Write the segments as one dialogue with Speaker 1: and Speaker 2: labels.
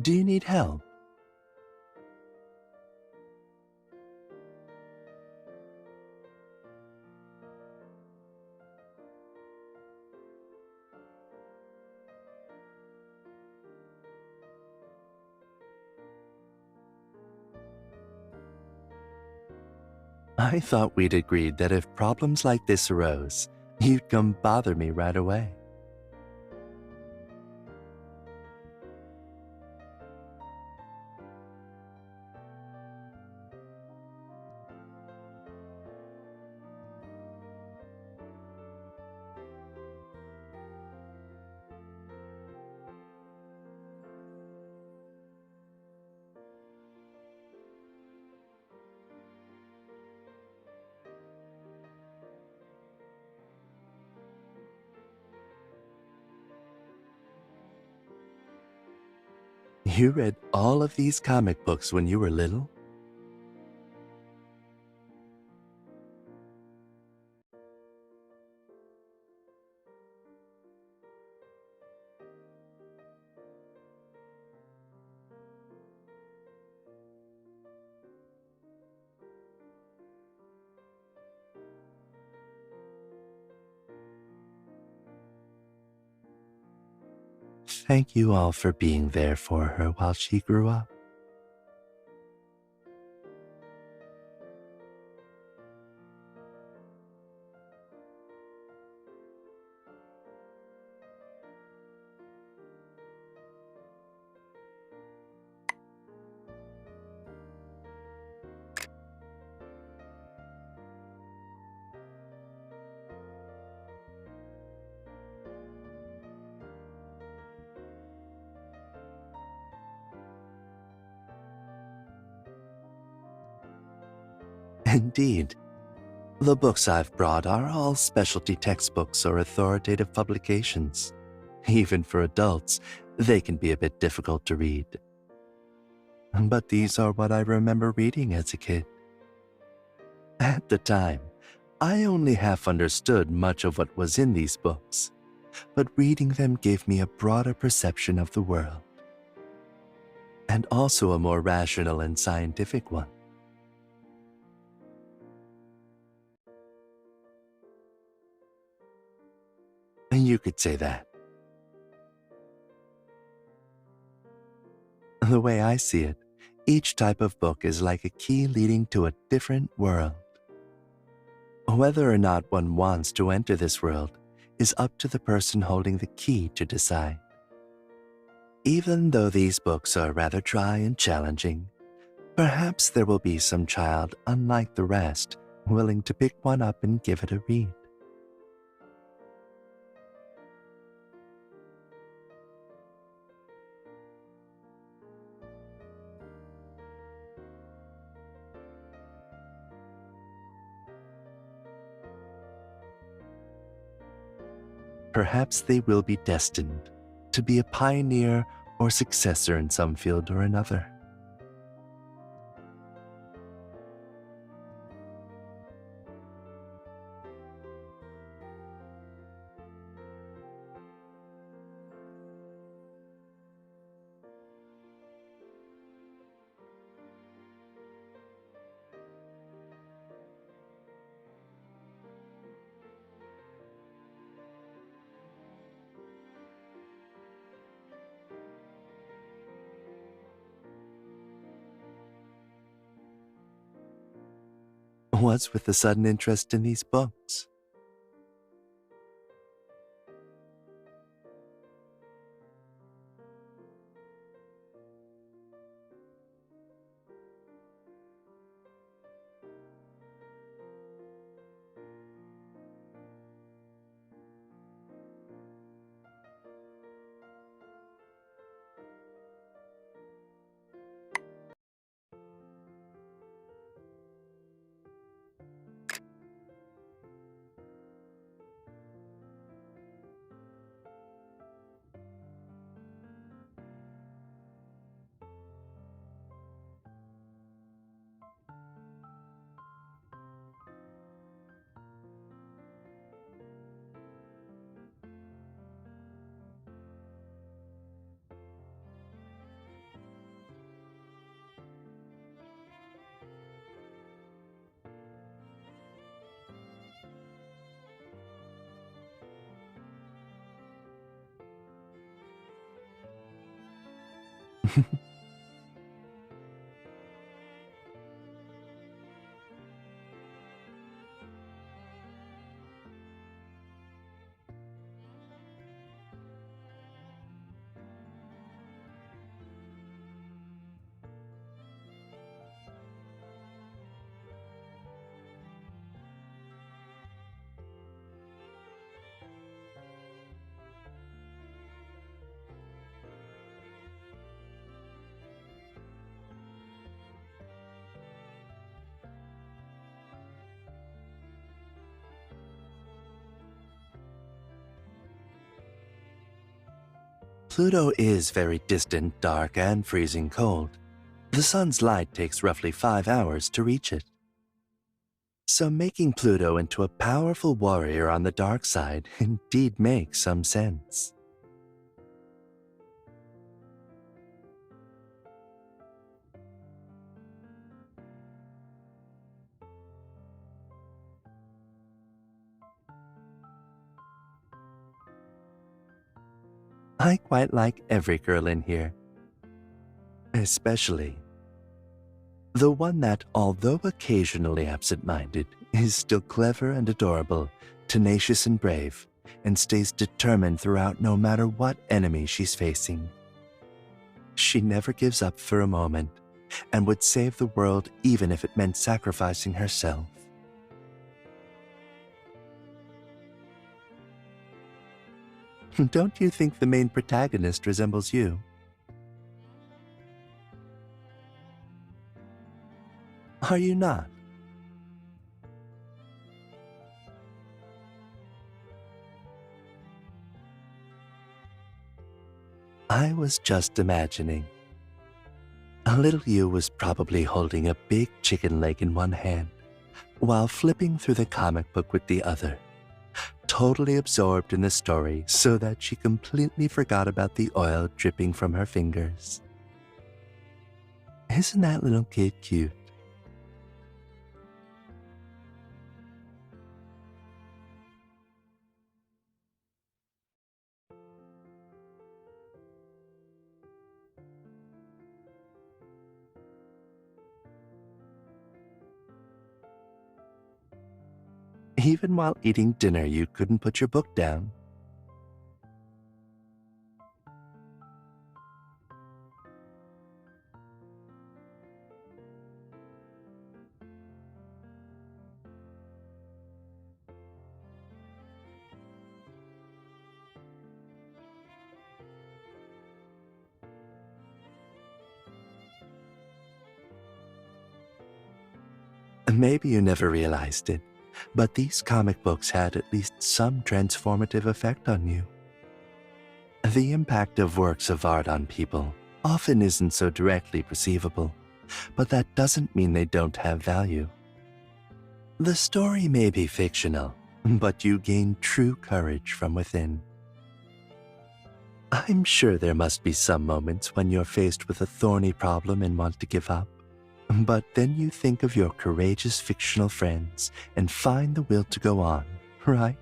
Speaker 1: Do you need help? I thought we'd agreed that if problems like this arose, you'd come bother me right away. You read all of these comic books when you were little? Thank you all for being there for her while she grew up. Indeed, the books I've brought are all specialty textbooks or authoritative publications. Even for adults, they can be a bit difficult to read. But these are what I remember reading as a kid. At the time, I only half understood much of what was in these books, but reading them gave me a broader perception of the world, and also a more rational and scientific one. And you could say that. The way I see it, each type of book is like a key leading to a different world. Whether or not one wants to enter this world is up to the person holding the key to decide. Even though these books are rather dry and challenging, perhaps there will be some child unlike the rest willing to pick one up and give it a read. Perhaps they will be destined to be a pioneer or successor in some field or another. What's with the sudden interest in these books? Pluto is very distant, dark, and freezing cold. The sun's light takes roughly 5 hours to reach it. So making Pluto into a powerful warrior on the dark side indeed makes some sense. I quite like every girl in here, especially the one that, although occasionally absent-minded, is still clever and adorable, tenacious and brave, and stays determined throughout no matter what enemy she's facing. She never gives up for a moment, and would save the world even if it meant sacrificing herself. Don't you think the main protagonist resembles you? Are you not? I was just imagining. A little you was probably holding a big chicken leg in one hand, while flipping through the comic book with the other, totally absorbed in the story so that she completely forgot about the oil dripping from her fingers. Isn't that little kid cute? Even while eating dinner, you couldn't put your book down. Maybe you never realized it, but these comic books had at least some transformative effect on you. The impact of works of art on people often isn't so directly perceivable, but that doesn't mean they don't have value. The story may be fictional, but you gain true courage from within. I'm sure there must be some moments when you're faced with a thorny problem and want to give up. But then you think of your courageous fictional friends and find the will to go on, right?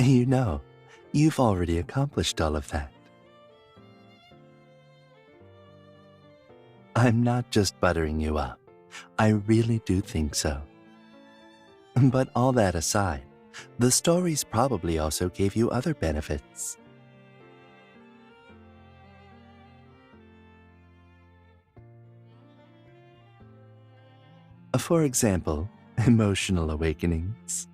Speaker 1: You know, you've already accomplished all of that. I'm not just buttering you up. I really do think so. But all that aside, the stories probably also gave you other benefits. For example, emotional awakenings.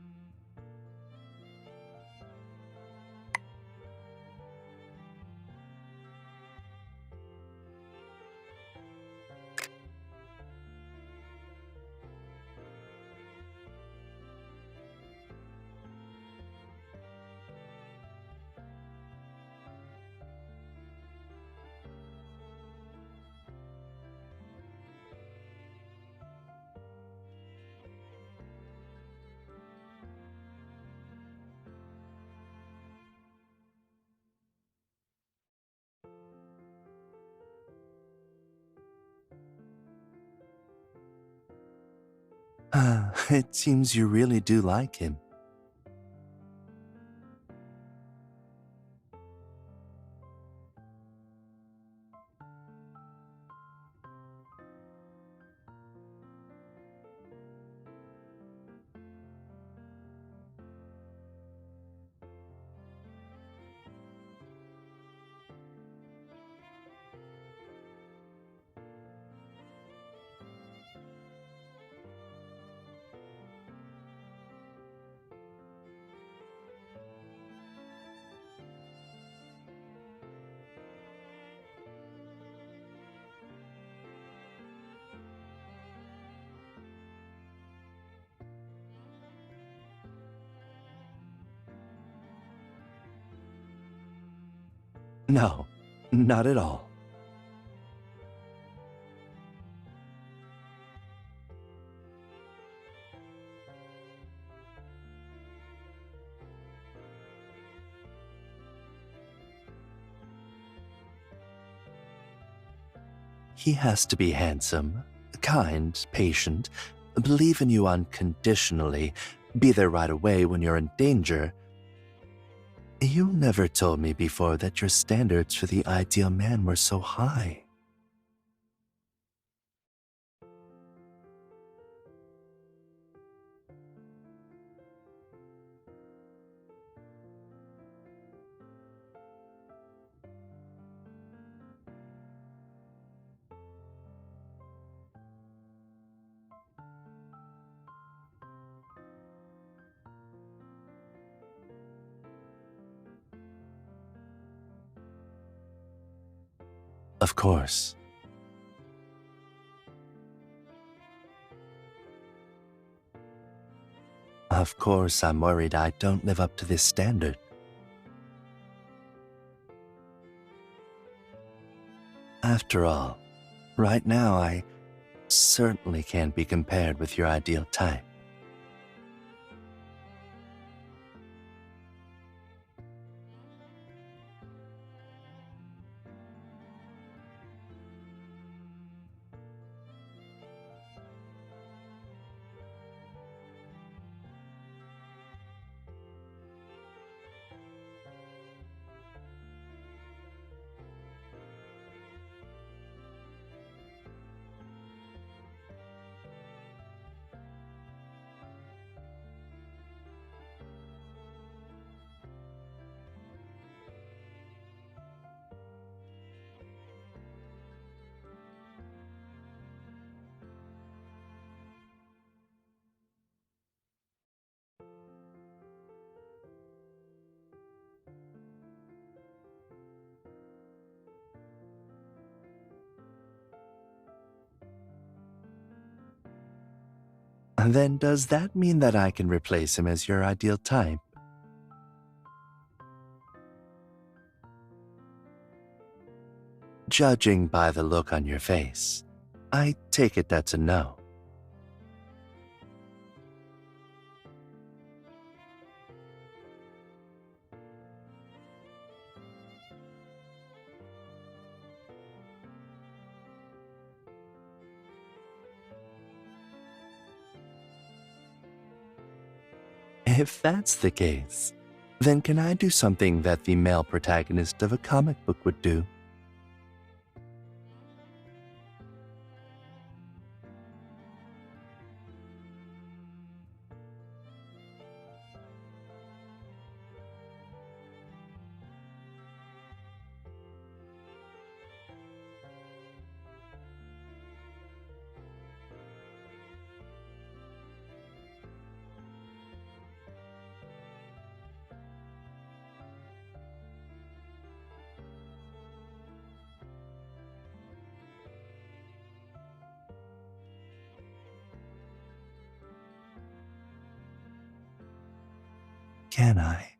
Speaker 1: It seems you really do like him. No, not at all. He has to be handsome, kind, patient, believe in you unconditionally, be there right away when you're in danger. You never told me before that your standards for the ideal man were so high. Of course. Of course, I'm worried I don't live up to this standard. After all, right now I certainly can't be compared with your ideal type. Then does that mean that I can replace him as your ideal type? Judging by the look on your face, I take it that's a no. If that's the case, then can I do something that the male protagonist of a comic book would do? Can I?